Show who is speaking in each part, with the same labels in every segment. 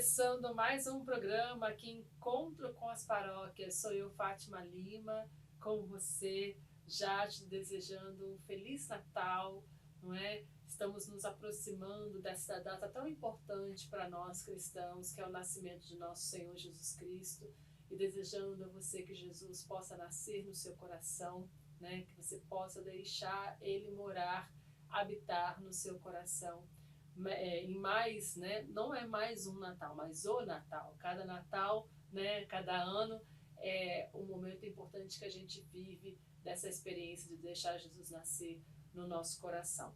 Speaker 1: Começando mais um programa aqui, Encontro com as Paróquias. Sou eu, Fátima Lima, com você, já te desejando um Feliz Natal, não é? Estamos nos aproximando dessa data tão importante para nós cristãos, que é o nascimento de nosso Senhor Jesus Cristo, e desejando a você que Jesus possa nascer no seu coração, né? Que você possa deixar Ele morar, habitar no seu coração. Em mais, né, não é mais um Natal, mas o Natal. Cada Natal, né, cada ano é um momento importante que a gente vive dessa experiência de deixar Jesus nascer no nosso coração.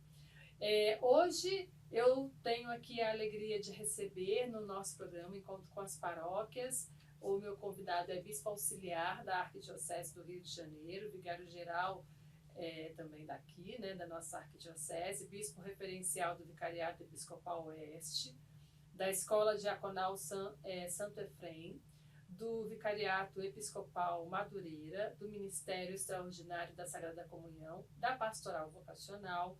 Speaker 1: Hoje eu tenho aqui a alegria de receber no nosso programa Encontro com as Paróquias. O meu convidado é Bispo Auxiliar da Arquidiocese do Rio de Janeiro, vigário-geral também daqui, né, da nossa arquidiocese, bispo referencial do Vicariato Episcopal Oeste, da Escola Diaconal Santo Efrem, do Vicariato Episcopal Madureira, do Ministério Extraordinário da Sagrada Comunhão, da Pastoral Vocacional,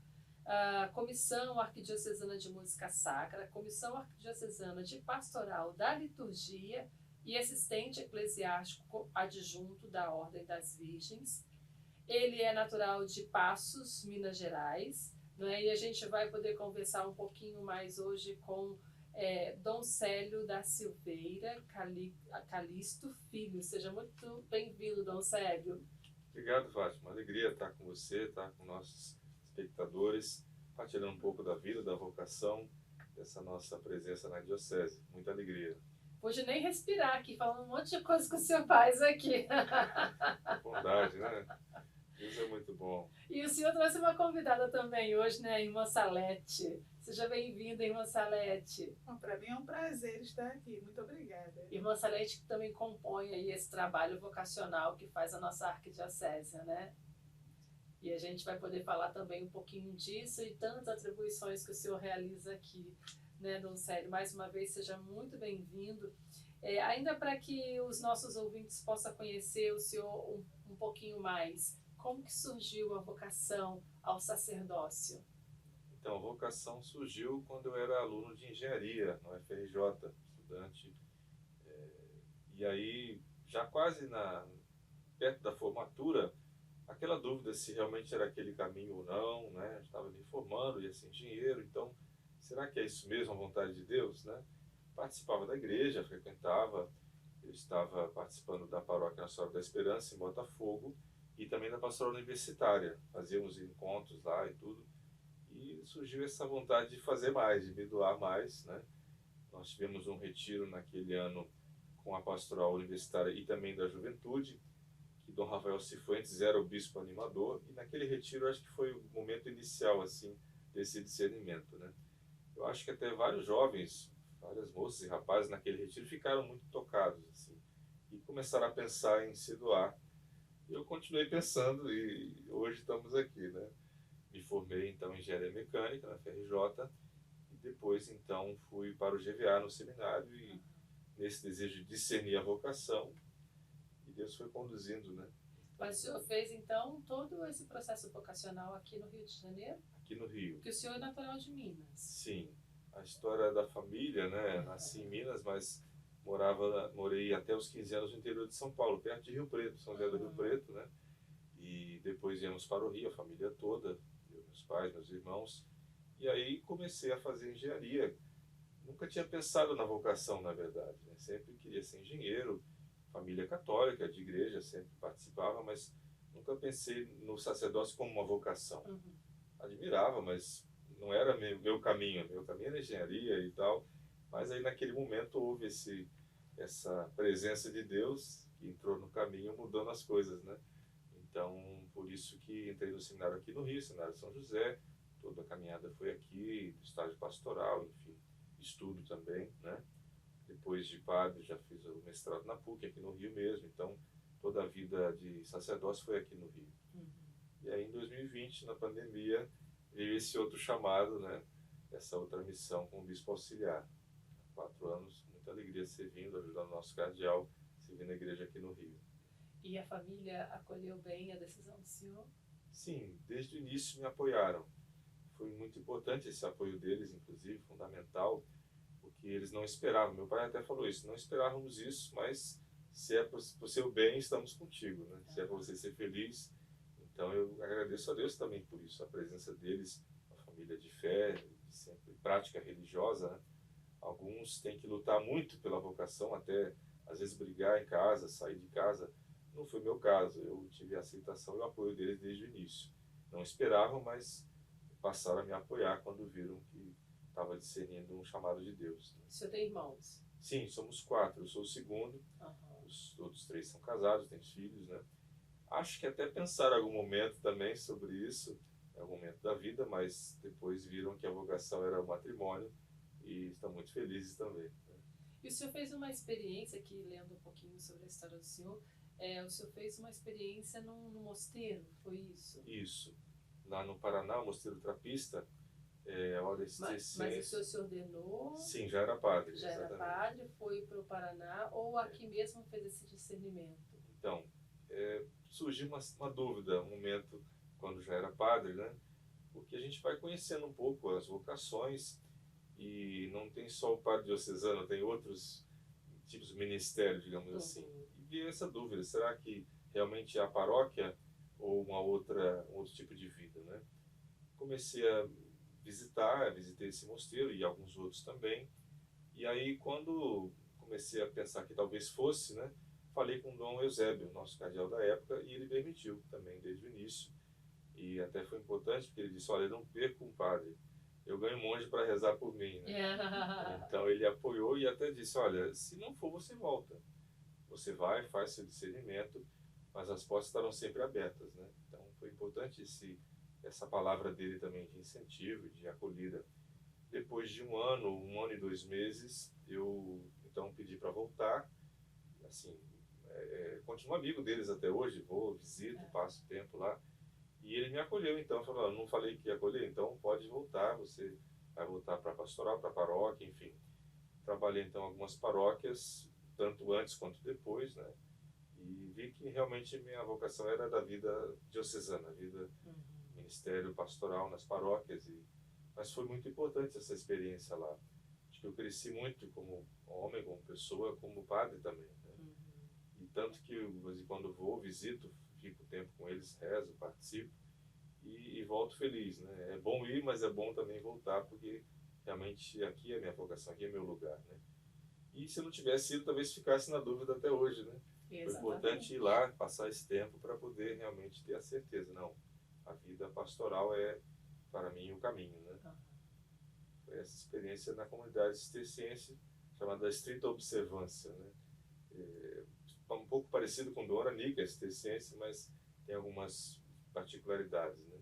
Speaker 1: Comissão Arquidiocesana de Música Sacra, Comissão Arquidiocesana de Pastoral da Liturgia e assistente eclesiástico adjunto da Ordem das Virgens. Ele é natural de Passos, Minas Gerais, né? E a gente vai poder conversar um pouquinho mais hoje com Dom Célio da Silveira Calisto Filho. Seja muito bem-vindo, Dom Célio.
Speaker 2: Obrigado, Fátima. Uma alegria estar com você, estar com nossos espectadores, partilhando um pouco da vida, da vocação, dessa nossa presença na Diocese. Muita alegria.
Speaker 1: Pude nem respirar aqui, falando um monte de coisa que o senhor faz aqui.
Speaker 2: Bondade, né? Isso é muito bom.
Speaker 1: E o senhor trouxe uma convidada também hoje, né, a irmã Salete. Seja bem-vinda, irmã Salete.
Speaker 3: Para mim é um prazer estar aqui. Muito obrigada.
Speaker 1: Irmã Salete que também compõe aí esse trabalho vocacional que faz a nossa arquidiocese, né? E a gente vai poder falar também um pouquinho disso e tantas atribuições que o senhor realiza aqui, né, Dom Célio? Mais uma vez, seja muito bem-vindo. Ainda para que os nossos ouvintes possam conhecer o senhor um pouquinho mais, como que surgiu a vocação ao sacerdócio?
Speaker 2: Então, a vocação surgiu quando eu era aluno de engenharia no UFRJ, estudante. E aí, já quase perto da formatura, aquela dúvida se realmente era aquele caminho ou não, né? Eu estava me formando, ia ser engenheiro, então, será que é isso mesmo, a vontade de Deus, né? Participava da igreja, frequentava, eu estava participando da Paróquia Nossa Senhora da Esperança, em Botafogo, e também da pastoral universitária. Fazíamos encontros lá e tudo. E surgiu essa vontade de fazer mais, de me doar mais, né? Nós tivemos um retiro naquele ano com a pastoral universitária e também da juventude, que Dom Rafael Cifuentes era o bispo animador, e naquele retiro acho que foi o momento inicial, assim, desse discernimento, né? Eu acho que até vários jovens, várias moças e rapazes naquele retiro ficaram muito tocados, assim, e começaram a pensar em se doar. Eu continuei pensando e hoje estamos aqui, né? Me formei então em engenharia mecânica na FRJ e depois então fui para o GVA no seminário e nesse desejo de discernir a vocação e Deus foi conduzindo, né?
Speaker 1: Mas o senhor fez então todo esse processo vocacional aqui no Rio de Janeiro?
Speaker 2: Aqui no Rio.
Speaker 1: Porque o senhor é natural de Minas.
Speaker 2: Sim, a história da família, né? Nasci em Minas, mas morei até os 15 anos no interior de São Paulo, perto de Rio Preto, São José do Rio Preto, né? E depois viemos para o Rio, a família toda, meus pais, meus irmãos. E aí comecei a fazer engenharia. Nunca tinha pensado na vocação, na verdade, né? Sempre queria ser engenheiro, família católica, de igreja, sempre participava, mas nunca pensei no sacerdócio como uma vocação. Admirava, mas não era meu caminho. Meu caminho era engenharia e tal. Mas aí naquele momento houve essa presença de Deus que entrou no caminho mudando as coisas, né? Então, por isso que entrei no seminário aqui no Rio, seminário de São José, toda a caminhada foi aqui, estágio pastoral, enfim, estudo também, né? Depois de padre já fiz o mestrado na PUC, aqui no Rio mesmo, então toda a vida de sacerdócio foi aqui no Rio. E aí em 2020, na pandemia, veio esse outro chamado, né? Essa outra missão com o bispo auxiliar. 4 anos, muita alegria servindo, ajudando o nosso cardeal, servindo a igreja aqui no Rio.
Speaker 1: E a família acolheu bem a decisão do senhor?
Speaker 2: Sim, desde o início me apoiaram. Foi muito importante esse apoio deles, inclusive, fundamental, que eles não esperavam. Meu pai até falou isso, não esperávamos isso, mas se é para o seu bem, estamos contigo, né? Se é para você ser feliz, então eu agradeço a Deus também por isso, a presença deles, uma família de fé, de sempre prática religiosa, né? Alguns têm que lutar muito pela vocação, até às vezes brigar em casa, sair de casa. Não foi meu caso, eu tive a aceitação e o apoio deles desde o início. Não esperavam, mas passaram a me apoiar quando viram que estava discernindo um chamado de Deus.
Speaker 1: O senhor tem irmãos?
Speaker 2: Sim, somos 4, eu sou o segundo, os outros 3 são casados, têm filhos, né? Acho que até pensaram em algum momento também sobre isso, em algum momento da vida, mas depois viram que a vocação era o matrimônio e estão muito felizes também, né?
Speaker 1: E o senhor fez uma experiência aqui, lendo um pouquinho sobre a história do senhor, o senhor fez uma experiência no mosteiro, foi isso?
Speaker 2: Isso. Lá no Paraná, o Mosteiro Trapista, a hora de
Speaker 1: Mas o senhor se ordenou?
Speaker 2: Sim, já era padre.
Speaker 1: Já era padre, foi para o Paraná, ou aqui mesmo fez esse discernimento?
Speaker 2: Então, surgiu uma dúvida, um momento, quando já era padre, né? Porque a gente vai conhecendo um pouco as vocações e não tem só o padre diocesano, tem outros tipos de ministério, digamos assim. E veio essa dúvida, será que realmente é a paróquia ou um outro tipo de vida, né? Comecei a visitei esse mosteiro e alguns outros também. E aí, quando comecei a pensar que talvez fosse, né? Falei com o Dom Eusébio, nosso cardeal da época, e ele permitiu também desde o início. E até foi importante, porque ele disse, olha, não perca um padre, eu ganho um monge para rezar por mim, né? Então ele apoiou e até disse, olha, se não for, você volta. Você vai, faz seu discernimento, mas as portas estarão sempre abertas, né? Então foi importante essa palavra dele também de incentivo, de acolhida. Depois de um ano e 2 meses, eu então pedi para voltar, assim, continuo amigo deles até hoje, vou, visito, passo tempo lá. E ele me acolheu, então, falou, não falei que ia acolher, então pode voltar, você vai voltar para a pastoral, para a paróquia, enfim. Trabalhei, então, algumas paróquias, tanto antes quanto depois, né? E vi que realmente minha vocação era da vida diocesana, vida ministério pastoral nas paróquias. Mas foi muito importante essa experiência lá. Acho que eu cresci muito como homem, como pessoa, como padre também, né? E tanto que, de vez em quando vou, visito, fico tempo com eles, rezo, participo e volto feliz, né? É bom ir, mas é bom também voltar, porque realmente aqui é a minha vocação, aqui é meu lugar, né? E se eu não tivesse ido, talvez ficasse na dúvida até hoje, né? Exatamente. Foi importante ir lá, passar esse tempo para poder realmente ter a certeza, não, a vida pastoral é, para mim, o caminho, né? Foi essa experiência na comunidade cisterciense, chamada Estrita Observância, né? Um pouco parecido com Dom Aranica, cisterciense, mas tem algumas particularidades, né?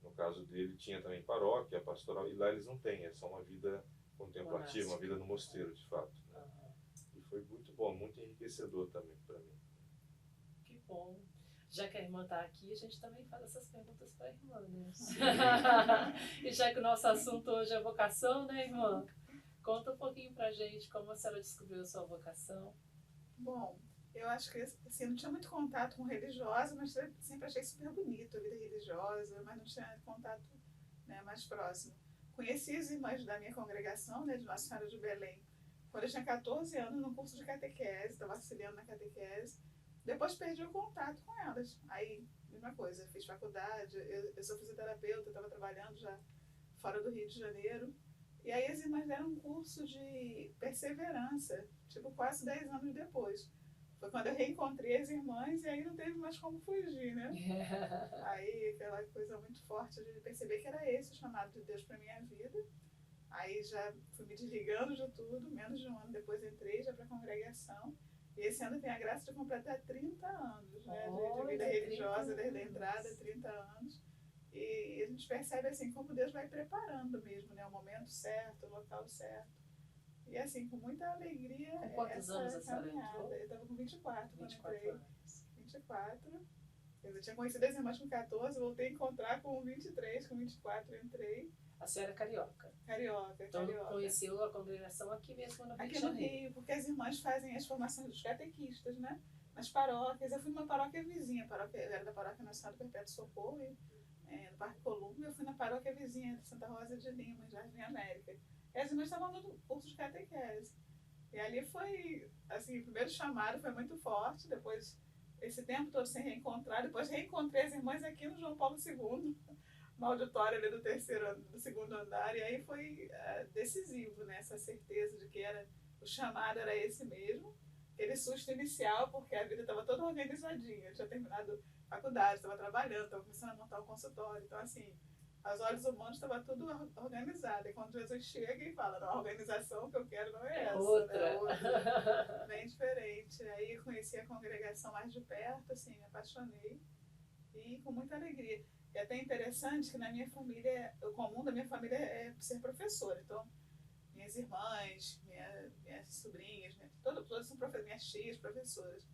Speaker 2: No caso dele, tinha também paróquia, pastoral, e lá eles não têm, é só uma vida contemplativa, uma vida no mosteiro, de fato, né? E foi muito bom, muito enriquecedor também para mim.
Speaker 1: Que bom. Já que a irmã está aqui, a gente também faz essas perguntas para a irmã, né? E já que o nosso assunto hoje é vocação, né, irmã? Conta um pouquinho para a gente como a senhora descobriu a sua vocação.
Speaker 3: Bom, eu acho que assim, não tinha muito contato com religiosa, mas sempre achei super bonito a vida religiosa, mas não tinha contato, né, mais próximo. Conheci as irmãs da minha congregação, né, de Nossa Senhora de Belém, quando eu tinha 14 anos, no curso de catequese, estava auxiliando na catequese. Depois perdi o contato com elas. Aí, mesma coisa, fiz faculdade, eu sou fisioterapeuta, estava trabalhando já fora do Rio de Janeiro. E aí as irmãs deram um curso de perseverança, tipo quase 10 anos depois. Foi quando eu reencontrei as irmãs e aí não teve mais como fugir, né? Aí aquela coisa muito forte de perceber que era esse o chamado de Deus para minha vida. Aí já fui me desligando de tudo, menos de um ano depois entrei já para a congregação. E esse ano tem a graça de completar 30 anos, né? De vida religiosa, desde a entrada, 30 anos. E a gente percebe assim como Deus vai preparando mesmo, né? O momento certo, o local certo. E assim, com muita alegria.
Speaker 1: Com quantos anos a senhora entrou?
Speaker 3: Eu estava com 24 quando entrei. Anos. 24. Eu tinha conhecido as irmãs com 14, voltei a encontrar com 23, com 24 entrei.
Speaker 1: A senhora é carioca?
Speaker 3: Carioca.
Speaker 1: Então conheceu a congregação aqui mesmo no Rio de Janeiro?
Speaker 3: Aqui no Rio, porque as irmãs fazem as formações dos catequistas, né? Nas paróquias. Eu fui numa paróquia vizinha, eu era da paróquia Nacional do Perpétuo Socorro, no Parque Colombo. Eu fui na paróquia vizinha de Santa Rosa de Lima, em Jardim América. e as irmãs estavam dando curso de catequese. E ali foi, assim, o primeiro chamado foi muito forte, depois esse tempo todo sem reencontrar, depois reencontrei as irmãs aqui no João Paulo II, no auditório ali do segundo andar, e aí foi decisivo, né, essa certeza de que o chamado era esse mesmo, aquele susto inicial, porque a vida estava toda organizadinha, eu tinha terminado faculdade, estava trabalhando, estava começando a montar um consultório, então assim, aos olhos humanos estava tudo organizado. E quando Jesus chega e fala, não, a organização que eu quero não é essa,
Speaker 1: outra.
Speaker 3: né? Outra, bem diferente. Aí eu conheci a congregação mais de perto, assim, me apaixonei e com muita alegria. E até interessante que na minha família, o comum da minha família é ser professora. Então, minhas irmãs, minhas sobrinhas, todas são professoras, minhas tias, professoras.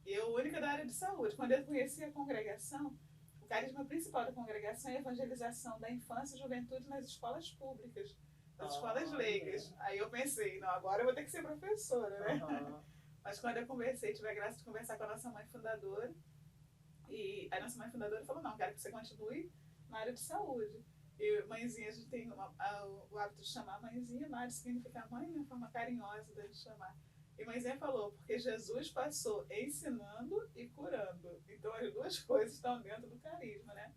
Speaker 3: E eu, única da área de saúde. Quando eu conheci a congregação, o carisma principal da congregação é a evangelização da infância e juventude nas escolas públicas, nas escolas leigas. Aí eu pensei, não, agora eu vou ter que ser professora, né? Mas quando eu conversei, tive a graça de conversar com a nossa mãe fundadora, e a nossa mãe fundadora falou, não, quero que você continue na área de saúde. E mãezinha, a gente tem o hábito de chamar mãezinha, Mari significa mãe, né? Uma forma carinhosa da gente chamar. E mãezinha falou, porque Jesus passou ensinando e curando. Então as duas coisas estão dentro do carisma, né?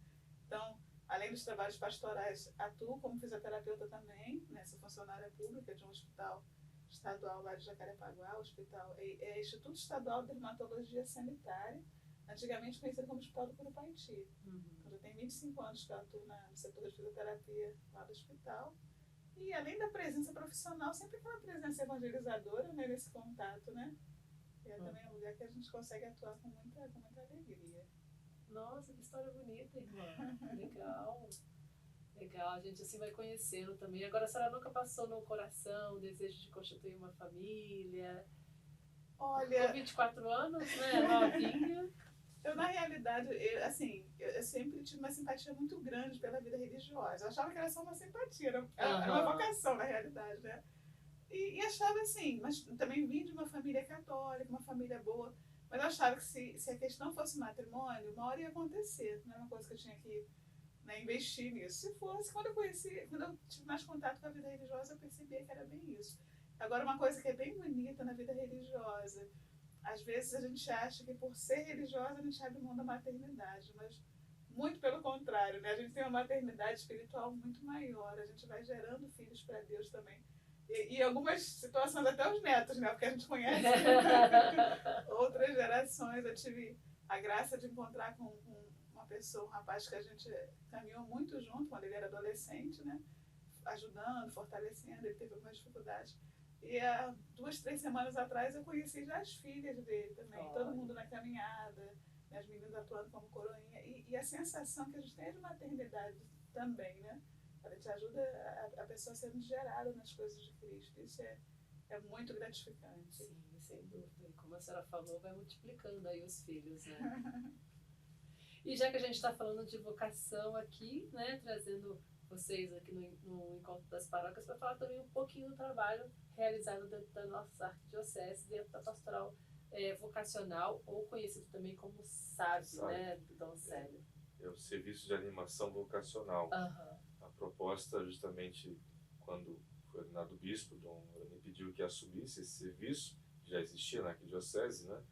Speaker 3: Então, além dos trabalhos pastorais, atuo como fisioterapeuta também, né? Sou funcionária pública de um hospital estadual lá de Jacarepaguá, é Instituto Estadual de Dermatologia Sanitária, antigamente conhecido como Hospital do Curupaiti. Eu tenho 25 anos que eu atuo no setor de fisioterapia lá do hospital. E além da presença profissional, sempre aquela presença evangelizadora, né, nesse contato, né? E é também um lugar que a gente consegue atuar com muita alegria.
Speaker 1: Nossa, que história bonita, irmã. Legal. Legal, a gente assim vai conhecendo também. Agora, a senhora nunca passou no coração o desejo de constituir uma família?
Speaker 3: Olha...
Speaker 1: Com 24 anos, né? Novinha.
Speaker 3: Eu, na realidade, eu sempre tive uma simpatia muito grande pela vida religiosa. Eu achava que era só uma simpatia, era uma vocação, na realidade, né? E achava assim, mas também vim de uma família católica, uma família boa, mas eu achava que se a questão fosse matrimônio, uma hora ia acontecer, não era uma coisa que eu tinha que, né, investir nisso. Se fosse, quando eu tive mais contato com a vida religiosa, eu percebia que era bem isso. Agora, uma coisa que é bem bonita na vida religiosa, às vezes a gente acha que por ser religiosa a gente abre mão da maternidade, mas muito pelo contrário, né? A gente tem uma maternidade espiritual muito maior, a gente vai gerando filhos para Deus também. E algumas situações até os netos, né? Porque a gente conhece outras gerações. Eu tive a graça de encontrar com uma pessoa, um rapaz que a gente caminhou muito junto quando ele era adolescente, né? Ajudando, fortalecendo, ele teve algumas dificuldades. E há 2, 3 semanas atrás eu conheci já as filhas dele também, todo mundo na caminhada, as meninas atuando como coroinha. E a sensação que a gente tem é de maternidade também, né? Ela te ajuda a pessoa sendo gerada nas coisas de Cristo. Isso é muito gratificante.
Speaker 1: Sim, sem dúvida. E como a senhora falou, vai multiplicando aí os filhos, né? E já que a gente está falando de vocação aqui, né, trazendo vocês aqui no Encontro das Paróquias para falar também um pouquinho do trabalho realizado dentro da nossa arquidiocese, dentro da pastoral vocacional, ou conhecido também como SAV, né, do Dom Célio.
Speaker 2: É o Serviço de Animação Vocacional. A proposta, justamente, quando foi ordenado bispo, Dom me pediu que assumisse esse serviço, que já existia na arquidiocese, né,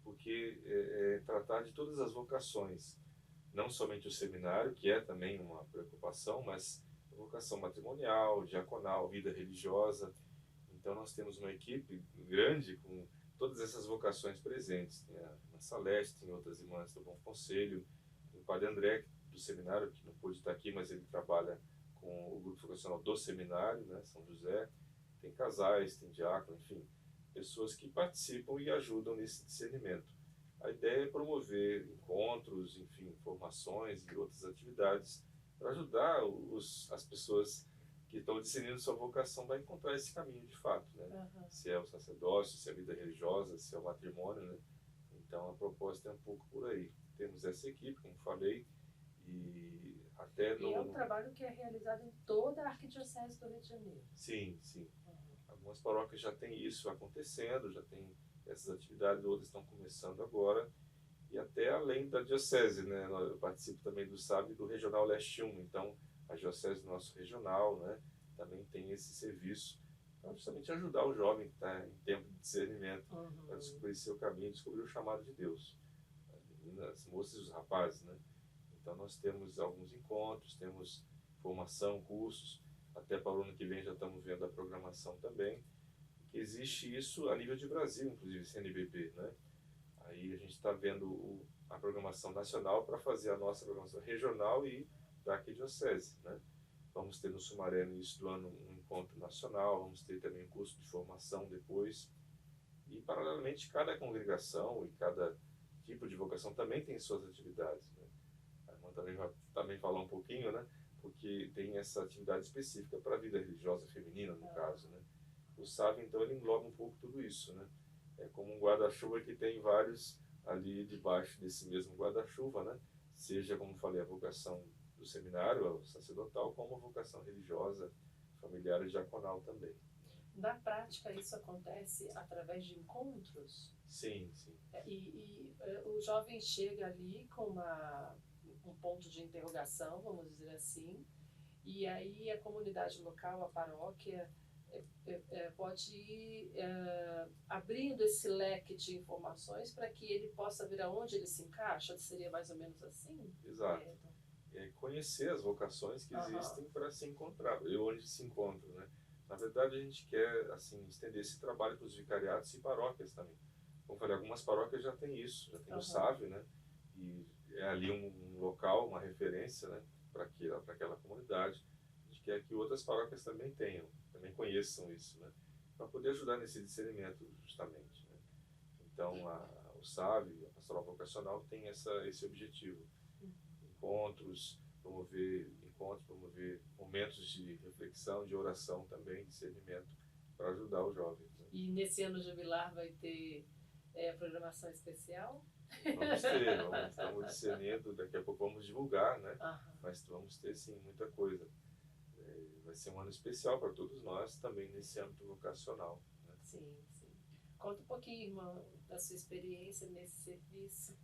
Speaker 2: porque tratar de todas as vocações, não somente o seminário, que é também uma preocupação, mas a vocação matrimonial, diaconal, vida religiosa. Então nós temos uma equipe grande com todas essas vocações presentes. Tem a Irmã Saleste, tem outras irmãs do Bom Conselho, tem o Padre André, do seminário, que não pôde estar aqui, mas ele trabalha com o grupo vocacional do seminário, né, São José. Tem casais, tem diácono, enfim, pessoas que participam e ajudam nesse discernimento. A ideia é promover encontros, enfim, formações e outras atividades para ajudar as pessoas que estão discernindo sua vocação a encontrar esse caminho de fato, né? Se é o sacerdócio, se é a vida religiosa, se é o matrimônio, né? Então a proposta é um pouco por aí. Temos essa equipe, como falei, e até no...
Speaker 1: E é um trabalho que é realizado em toda a arquidiocese do Rio de Janeiro.
Speaker 2: Sim, sim. Algumas paróquias já têm isso acontecendo, já tem essas atividades, outras estão começando agora, e até além da diocese, né? Eu participo também do SAB do Regional Leste 1, então a diocese do nosso regional, né? também tem esse serviço para justamente ajudar o jovem que está em tempo de discernimento, para descobrir seu caminho, descobrir o chamado de Deus. As meninas, as moças e os rapazes, né? Então nós temos alguns encontros, temos formação, cursos, até para o ano que vem já estamos vendo a programação também. Existe isso a nível de Brasil, inclusive, CNBB, né? Aí a gente está vendo a programação nacional para fazer a nossa programação regional e da arquidiocese, né? Vamos ter no Sumaré, no início do ano, um encontro nacional, vamos ter também um curso de formação depois. E, paralelamente, cada congregação e cada tipo de vocação também tem suas atividades, né? A irmã também vai também falar um pouquinho, né? Porque tem essa atividade específica para a vida religiosa feminina, no caso, né? O SAV, então, ele engloba um pouco tudo isso, né? É como um guarda-chuva que tem vários ali debaixo desse mesmo guarda-chuva, né? Seja, como falei, a vocação do seminário, a sacerdotal, como a vocação religiosa, familiar e diaconal também.
Speaker 1: Na prática, isso acontece através de encontros?
Speaker 2: Sim, sim.
Speaker 1: E o jovem chega ali com um ponto de interrogação, vamos dizer assim, e aí a comunidade local, a paróquia, pode ir abrindo esse leque de informações para que ele possa ver aonde ele se encaixa? Seria mais ou menos assim?
Speaker 2: Exato. É conhecer as vocações que existem para se encontrar, e onde se encontram, né? Na verdade, a gente quer assim estender esse trabalho para os vicariatos e paróquias também. Como eu falei, algumas paróquias já têm isso, já tem o SAV, né? E é ali um local, uma referência, né? Para aquela comunidade. A gente quer que outras paróquias também tenham, também conheçam isso, né? Para poder ajudar nesse discernimento, justamente, né? Então, o SAV, a Pastoral Vocacional, tem esse objetivo. Promover momentos de reflexão, de oração também, discernimento, para ajudar os jovens, né?
Speaker 1: E nesse ano jubilar vai ter programação especial?
Speaker 2: Estamos discernindo, daqui a pouco vamos divulgar, né? Mas vamos ter sim muita coisa. Vai ser um ano especial para todos nós também nesse âmbito vocacional, né?
Speaker 1: Sim, sim. Conta um pouquinho, irmã, da sua experiência nesse serviço.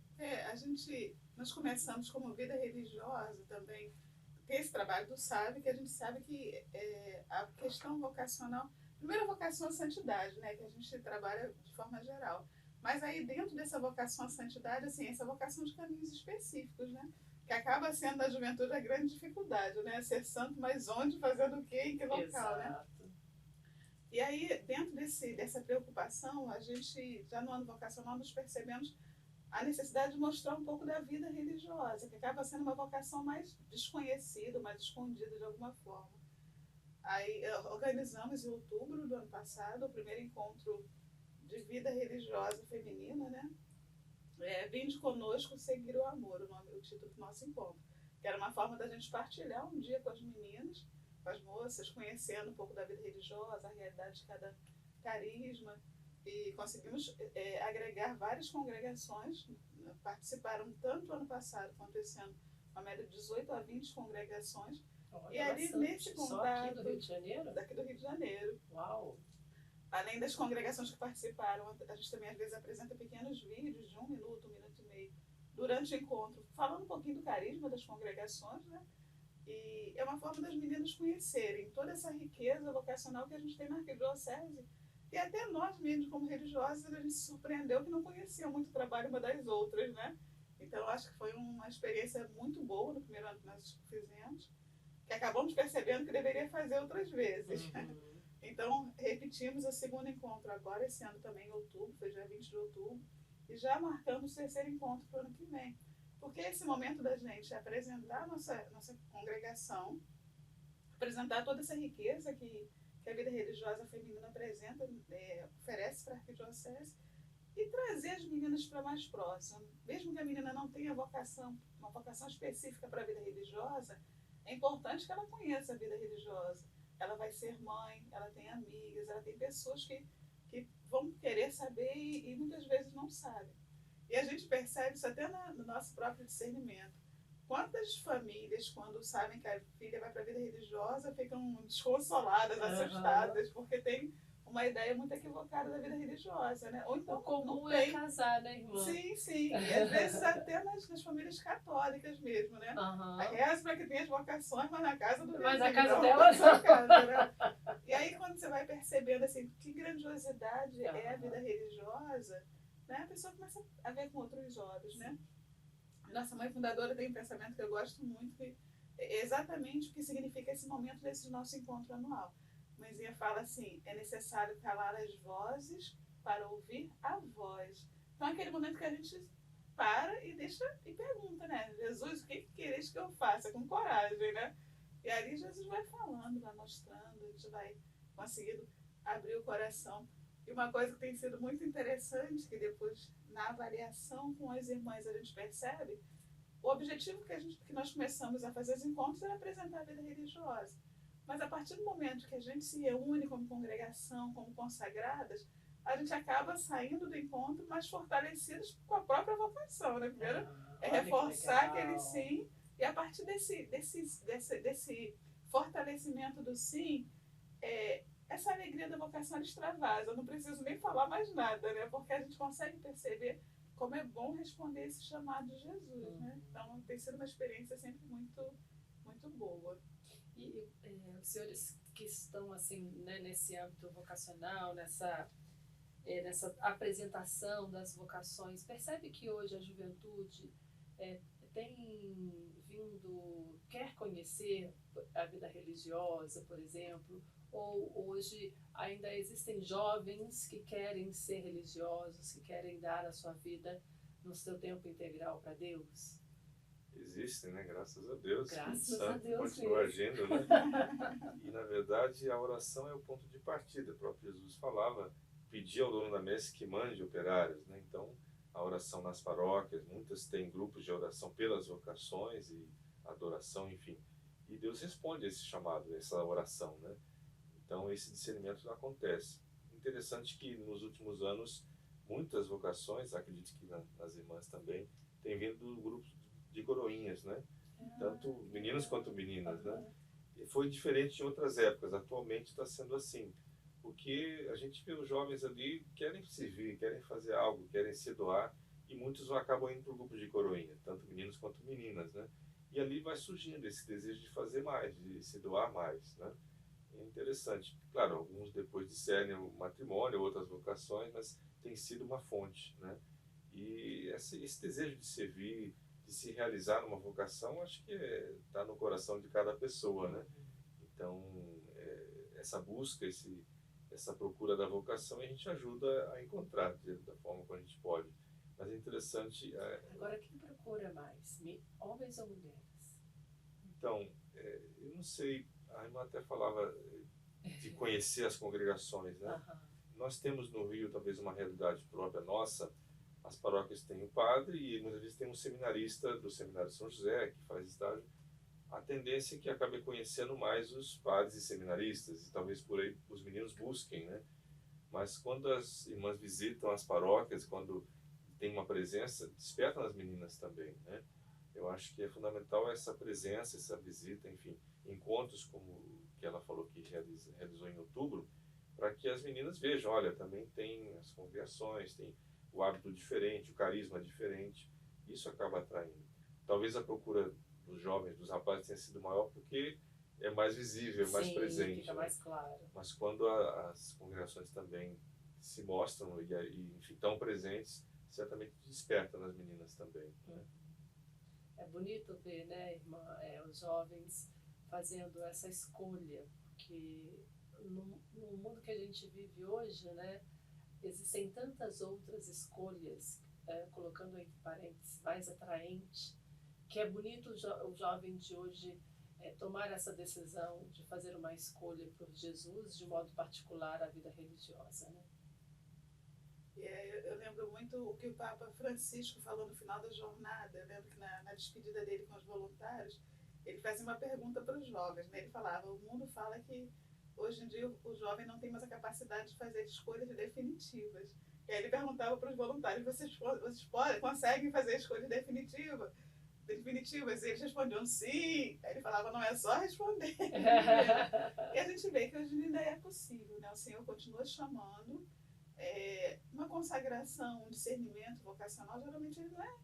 Speaker 3: Nós começamos como vida religiosa também, tem esse trabalho do SAV, que a gente sabe que a questão vocacional, primeiro a vocação à santidade, né, que a gente trabalha de forma geral, mas aí dentro dessa vocação à santidade, assim, essa vocação de caminhos específicos, né, que acaba sendo na juventude a grande dificuldade, né, ser santo, mas onde, fazendo o quê, em que local,
Speaker 1: Exato.
Speaker 3: né? E aí, dentro dessa preocupação, a gente, já no ano vocacional, nos percebemos a necessidade de mostrar um pouco da vida religiosa, que acaba sendo uma vocação mais desconhecida, mais escondida de alguma forma. Aí organizamos em outubro do ano passado o primeiro encontro de vida religiosa feminina, né? Vinde conosco seguir o amor, o título do nosso encontro. Que era uma forma da gente partilhar um dia com as meninas, com as moças, conhecendo um pouco da vida religiosa, a realidade de cada carisma. E conseguimos agregar várias congregações, participaram tanto ano passado quanto esse ano, uma média de 18 a 20 congregações.
Speaker 1: Olha,
Speaker 3: e ali
Speaker 1: bastante.
Speaker 3: nesse contato...
Speaker 1: Só aqui do Rio de Janeiro?
Speaker 3: Daqui do Rio de Janeiro.
Speaker 1: Uau!
Speaker 3: Além das congregações que participaram, a gente também às vezes apresenta pequenos vídeos de 1 minuto, 1 minuto e meio, durante o encontro, falando um pouquinho do carisma das congregações, né? E é uma forma das meninas conhecerem toda essa riqueza vocacional que a gente tem na arquidiocese. E até nós mesmos, como religiosas, a gente se surpreendeu que não conhecia muito o trabalho uma das outras, né? Então, acho que foi uma experiência muito boa no primeiro ano que nós fizemos, que acabamos percebendo que deveria fazer outras vezes. Então, repetimos o segundo encontro agora, esse ano também, em outubro, foi dia 20 de outubro, e já marcamos o terceiro encontro para o ano que vem. Porque esse momento da gente apresentar a nossa congregação, apresentar toda essa riqueza que a vida religiosa feminina apresenta, oferece para a arquidiocese, e trazer as meninas para mais próximo. Mesmo que a menina não tenha uma vocação específica para a vida religiosa, é importante que ela conheça a vida religiosa. Ela vai ser mãe, ela tem amigas, ela tem pessoas que vão querer saber e muitas vezes não sabem. E a gente percebe isso até no nosso próprio discernimento. Quantas famílias, quando sabem que a filha vai para a vida religiosa, ficam desconsoladas, assustadas, porque tem uma ideia muito equivocada da vida religiosa, né? Ou então
Speaker 1: O comum
Speaker 3: não
Speaker 1: é
Speaker 3: tem.
Speaker 1: casar, né, irmã?
Speaker 3: Sim, sim. E às vezes até nas famílias católicas mesmo, né? A reza para que tenha as vocações, mas na casa do
Speaker 1: Mas na
Speaker 3: vizinho,
Speaker 1: casa
Speaker 3: não
Speaker 1: dela,
Speaker 3: na sua casa, né? E aí quando você vai percebendo assim, que grandiosidade é a vida religiosa, né? A pessoa começa a ver com outros olhos, né? Nossa mãe fundadora tem um pensamento que eu gosto muito, que é exatamente o que significa esse momento desse nosso encontro anual. Mãezinha fala assim, é necessário calar as vozes para ouvir a voz. Então é aquele momento que a gente para e deixa e pergunta, né? Jesus, o que queres que eu faça? Com coragem, né? E ali Jesus vai falando, vai mostrando, a gente vai conseguindo abrir o coração. E uma coisa que tem sido muito interessante, que depois, na avaliação com as irmãs, a gente percebe, o objetivo que nós começamos a fazer os encontros era apresentar a vida religiosa. Mas a partir do momento que a gente se reúne como congregação, como consagradas, a gente acaba saindo do encontro mais fortalecidos com a própria vocação, né? Primeiro é reforçar aquele sim, e a partir desse fortalecimento do sim, essa alegria da vocação ela extravasa. Eu não preciso nem falar mais nada, né? Porque a gente consegue perceber como é bom responder esse chamado de Jesus, né? Então tem sido uma experiência sempre muito, muito boa.
Speaker 1: E os senhores que estão assim, né, nesse âmbito vocacional, nessa apresentação das vocações, percebe que hoje a juventude tem vindo, quer conhecer a vida religiosa, por exemplo, ou hoje ainda existem jovens que querem ser religiosos, que querem dar a sua vida no seu tempo integral para Deus?
Speaker 2: Existem, né? Graças a Deus.
Speaker 1: Graças a Deus
Speaker 2: continua
Speaker 1: mesmo.
Speaker 2: agindo, né? E, na verdade, a oração é o ponto de partida. O próprio Jesus falava, pedia ao dono da messe que mande operários, né? Então, a oração nas paróquias, muitas têm grupos de oração pelas vocações e adoração, enfim. E Deus responde a esse chamado, essa oração, né? Então, esse discernimento acontece. Interessante que, nos últimos anos, muitas vocações, acredito que nas irmãs também, têm vindo do grupo de coroinhas, né? Tanto meninos quanto meninas, né? E foi diferente de outras épocas. Atualmente está sendo assim, porque a gente vê os jovens ali querem servir, querem fazer algo, querem se doar, e muitos acabam indo para o grupo de coroinha, tanto meninos quanto meninas, né? E ali vai surgindo esse desejo de fazer mais, de se doar mais, né? É interessante. Claro, alguns depois discernem o matrimônio, outras vocações, mas tem sido uma fonte, né? E esse desejo de servir, de se realizar numa vocação, acho que está no coração de cada pessoa, né? Então, essa busca, essa procura da vocação, a gente ajuda a encontrar da forma como a gente pode. Mas é interessante...
Speaker 1: Agora, quem procura mais? Homens ou mulheres?
Speaker 2: Então, eu não sei, a irmã até falava de conhecer as congregações, né? Nós temos no Rio talvez uma realidade própria nossa. As paróquias têm o padre e muitas vezes tem um seminarista do Seminário São José que faz estágio. A tendência é que acabe conhecendo mais os padres e seminaristas e talvez por aí os meninos busquem, né? Mas quando as irmãs visitam as paróquias, quando tem uma presença, desperta nas meninas também, né? Eu acho que é fundamental essa presença, essa visita, enfim, encontros como que ela falou que realizou em outubro, para que as meninas vejam, olha, também tem as congregações, tem o hábito diferente, o carisma diferente, isso acaba atraindo. Talvez a procura dos jovens, dos rapazes tenha sido maior porque é mais visível, é mais presente.
Speaker 1: Fica mais claro.
Speaker 2: Mas quando as congregações também se mostram e enfim, estão presentes, certamente desperta nas meninas também. Né?
Speaker 1: É bonito ver, né, irmã, os jovens fazendo essa escolha, porque no mundo que a gente vive hoje, né, existem tantas outras escolhas, colocando entre parênteses, mais atraente, que é bonito o jovem de hoje tomar essa decisão de fazer uma escolha por Jesus, de modo particular a vida religiosa, né?
Speaker 3: Eu lembro muito o que o Papa Francisco falou no final da jornada. Eu lembro que na despedida dele com os voluntários, ele fazia uma pergunta para os jovens, né? Ele falava, o mundo fala que hoje em dia o jovem não tem mais a capacidade de fazer escolhas definitivas. E aí ele perguntava para os voluntários, vocês conseguem fazer a escolha definitiva? definitivas, e eles respondiam sim. Aí ele falava, não é só responder. E a gente vê que hoje ainda é possível, né? O Senhor continua chamando. Uma consagração, um discernimento vocacional, geralmente ele não é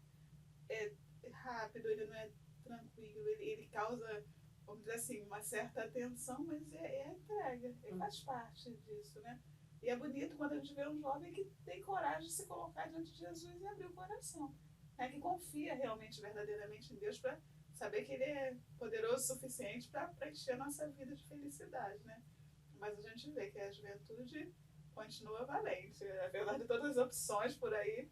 Speaker 3: rápido, ele não é tranquilo, ele causa, vamos dizer assim, uma certa tensão, mas é a entrega, ele faz parte disso, né? E é bonito quando a gente vê um jovem que tem coragem de se colocar diante de Jesus e abrir o coração, né? Que confia realmente, verdadeiramente em Deus, para saber que Ele é poderoso o suficiente para encher a nossa vida de felicidade, né? Mas a gente vê que a juventude continua valente, apesar de todas as opções por aí,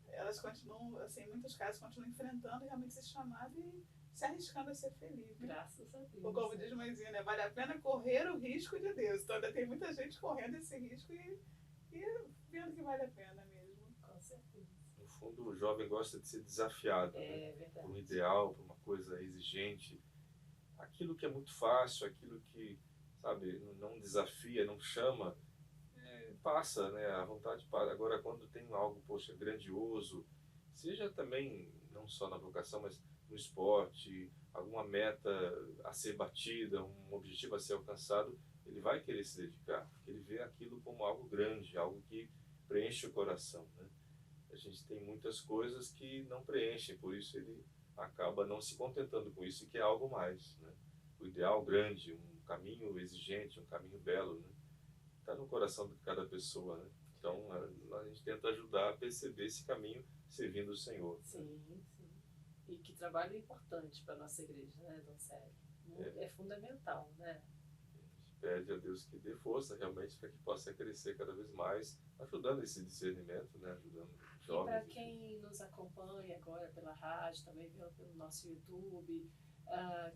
Speaker 3: elas continuam, assim, em muitos casos, continuam enfrentando realmente esse chamado e se arriscando a ser feliz. Né?
Speaker 1: Graças a Deus.
Speaker 3: Ou como diz Mãezinha, né? Vale a pena correr o risco de Deus. Então ainda tem muita gente correndo esse risco e vendo que vale a pena mesmo.
Speaker 1: Com certeza.
Speaker 2: No fundo, o jovem gosta de ser desafiado, né?
Speaker 1: Verdade.
Speaker 2: Por um ideal, por uma coisa exigente. Aquilo que é muito fácil, aquilo que, sabe, não desafia, não chama, passa, né? A vontade para. Agora, quando tem algo, poxa, grandioso, seja também, não só na vocação, mas no esporte, alguma meta a ser batida, um objetivo a ser alcançado, ele vai querer se dedicar, porque ele vê aquilo como algo grande, algo que preenche o coração, né? A gente tem muitas coisas que não preenchem, por isso ele acaba não se contentando com isso, que é algo mais, né? O ideal grande, um caminho exigente, um caminho belo, né? Está no coração de cada pessoa, né? Então a gente tenta ajudar a perceber esse caminho servindo o Senhor.
Speaker 1: Sim, sim. E que trabalho importante para a nossa igreja, né, Dom Célio? É fundamental, né?
Speaker 2: A gente pede a Deus que dê força realmente para que possa crescer cada vez mais, ajudando esse discernimento, né? Ajudando os jovens.
Speaker 1: E para quem nos acompanha agora pela rádio, também pelo nosso YouTube,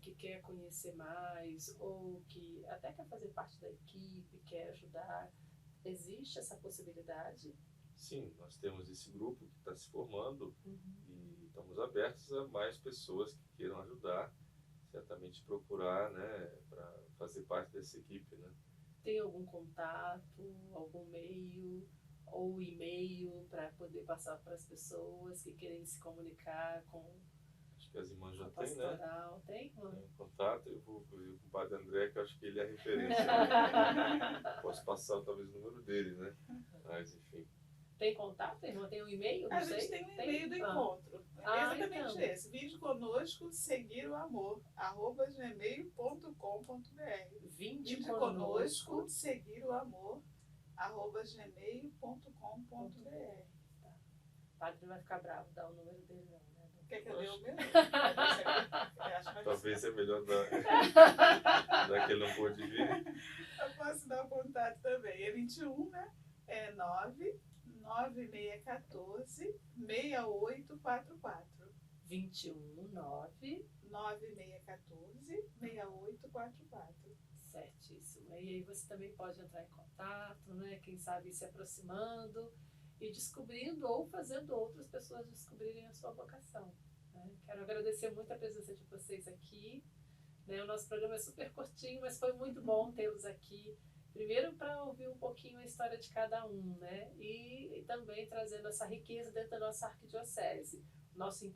Speaker 1: que quer conhecer mais ou que até quer fazer parte da equipe, quer ajudar, existe essa possibilidade?
Speaker 2: Sim, nós temos esse grupo que está se formando e estamos abertos a mais pessoas que queiram ajudar, certamente procurar, né, para fazer parte dessa equipe, né?
Speaker 1: Tem algum contato, algum meio ou e-mail para poder passar para as pessoas que querem se comunicar com
Speaker 2: Acho que as irmãs já
Speaker 1: a
Speaker 2: têm, né?
Speaker 1: pastoral? Tem?
Speaker 2: Tem contato, eu vou com o padre André, que eu acho que ele é a referência. Né? Posso passar talvez o número dele, né? Mas enfim.
Speaker 1: Tem contato, irmã? Tem um e-mail?
Speaker 3: A gente tem um e-mail do encontro. É exatamente
Speaker 1: então.
Speaker 3: esse. Vinde conosco, seguir o amor, @gmail.com.br.
Speaker 1: Vinde
Speaker 3: conosco, seguir o amor, @gmail.com.br.
Speaker 1: Tá. O padre não vai ficar bravo, dá o número dele não, né?
Speaker 3: Quer que eu dê o meu?
Speaker 2: Talvez é melhor dar que ele não pôde vir.
Speaker 3: Eu posso dar o contato também. É 21, né? É 99614-6844.
Speaker 1: 219-9614-6844. Certíssimo. E aí você também pode entrar em contato, né? Quem sabe se aproximando e descobrindo ou fazendo outras pessoas descobrirem a sua vocação. Né? Quero agradecer muito a presença de vocês aqui. Né? O nosso programa é super curtinho, mas foi muito bom tê-los aqui. Primeiro para ouvir um pouquinho a história de cada um, né? E também trazendo essa riqueza dentro da nossa arquidiocese. O nosso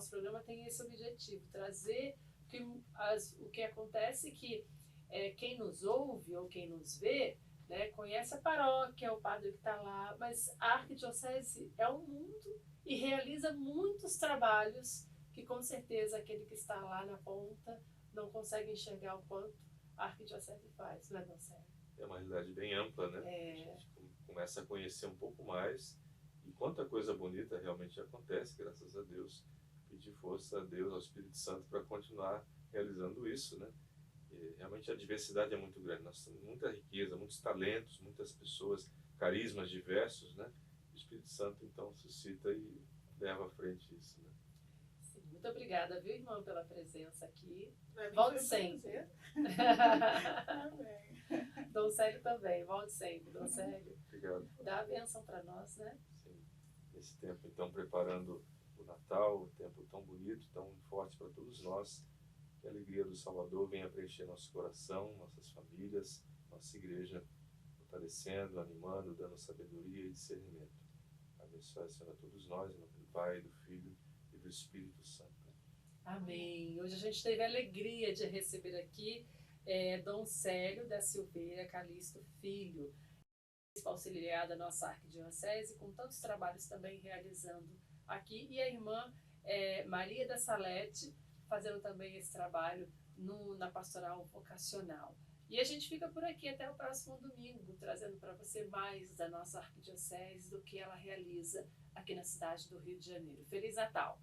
Speaker 1: programa tem esse objetivo, trazer o que acontece que quem nos ouve ou quem nos vê, né, conhece a paróquia, o padre que está lá, mas a arquidiocese é um mundo e realiza muitos trabalhos que com certeza aquele que está lá na ponta não consegue enxergar o quanto a arquidiocese faz, não é, Dom Célio?
Speaker 2: É uma realidade bem ampla, né? A gente começa a conhecer um pouco mais e quanta coisa bonita realmente acontece, graças a Deus. Pedir força a Deus, ao Espírito Santo, para continuar realizando isso, né? E realmente a diversidade é muito grande. Nós temos muita riqueza, muitos talentos, muitas pessoas, carismas diversos, né? O Espírito Santo, então, suscita e leva à frente isso, né?
Speaker 1: Sim, muito obrigada, viu, irmão, pela presença aqui.
Speaker 3: Volte
Speaker 1: sempre.
Speaker 3: Amém.
Speaker 1: Dom Célio também, volte sempre, Dom Célio.
Speaker 2: Obrigado.
Speaker 1: Dá a bênção para nós, né?
Speaker 2: Sim. Nesse tempo, então, preparando o Natal, um tempo tão bonito, tão forte para todos nós, que a alegria do Salvador venha preencher nosso coração, nossas famílias, nossa igreja, fortalecendo, animando, dando sabedoria e discernimento. Abençoe, Senhor, a todos nós, em nome do Pai, do Filho e do Espírito Santo.
Speaker 1: Amém. Hoje a gente teve a alegria de receber aqui Dom Célio da Silveira Calixto Filho, auxiliar da nossa arquidiocese, com tantos trabalhos também realizando aqui, e a irmã Maria da Salete, fazendo também esse trabalho na pastoral vocacional. E a gente fica por aqui até o próximo domingo, trazendo para você mais da nossa arquidiocese, do que ela realiza aqui na cidade do Rio de Janeiro. Feliz Natal!